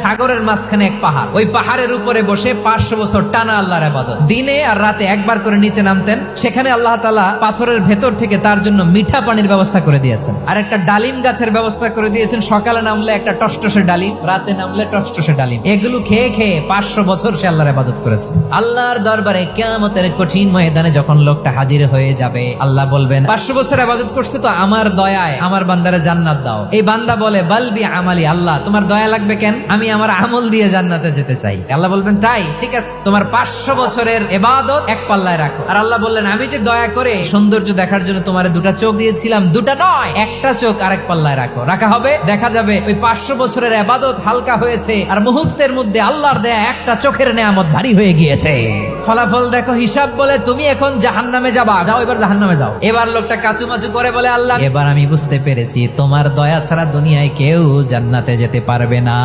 সাগরের মাঝখানে এক পাহাড়, ওই পাহাড়ের উপরে বসে 500 বছর টানা আল্লাহর ইবাদত। দিনে আর রাতে একবার করে নিচে নামতেন। সেখানে আল্লাহ তাআলা পাথরের ভেতর থেকে তার জন্য মিঠা পানির ব্যবস্থা করে দিয়েছেন, আর একটা ডালিম গাছের ব্যবস্থা করে দিয়েছেন। সকালে নামলে একটা টসটসে ডালিম, রাতে নামলে টসটসে ডালিম। এগুলো খেয়ে খেয়ে 500 বছর সে আল্লাহর ইবাদত করেছে। আল্লাহর দরবারে কিয়ামতের কঠিন ময়দানে যখন লোকটা হাজির হয়ে যাবে, আল্লাহ বলবেন 500 বছর ইবাদত করছে তো আমার দয়ায় আমার বান্দারে জান্নাত দাও। এই বান্দা বলে বালবি আমালি, আল্লাহ তোমার দয়া লাগবে কেন, আমি আমার আমল দিয়ে জান্নাতে যেতে চাই। আল্লাহ বলবেন তাই, ঠিক আছে, তোমার 500 বছরের ইবাদত এক পাল্লায় রাখো। আর আল্লাহ বললেন আমি যে দয়া করে সৌন্দর্য দেখার জন্য তোমারে 2টা চোখ দিয়েছিলাম, 2টা নয়, একটা চোখ আরেক পাল্লায় রাখো। রাখা হবে, দেখা যাবে ওই 500 বছরের ইবাদত হালকা হয়েছে, আর মুহূর্তের মধ্যে আল্লাহর দেয়া একটা চোখের নেয়ামত ভারী হয়ে গিয়েছে। ফলাফল দেখো, হিসাব বলে তুমি এখন জাহান্নামে যাবা, যাও এবার জাহান্নামে যাও। এবার লোকটা কাচুমাচু করে বলে আল্লাহ এবার আমি বুঝতে পেরেছি তোমার দয়া ছাড়া দুনিয়ায় কেউ জান্নাতে যেতে পারবে না।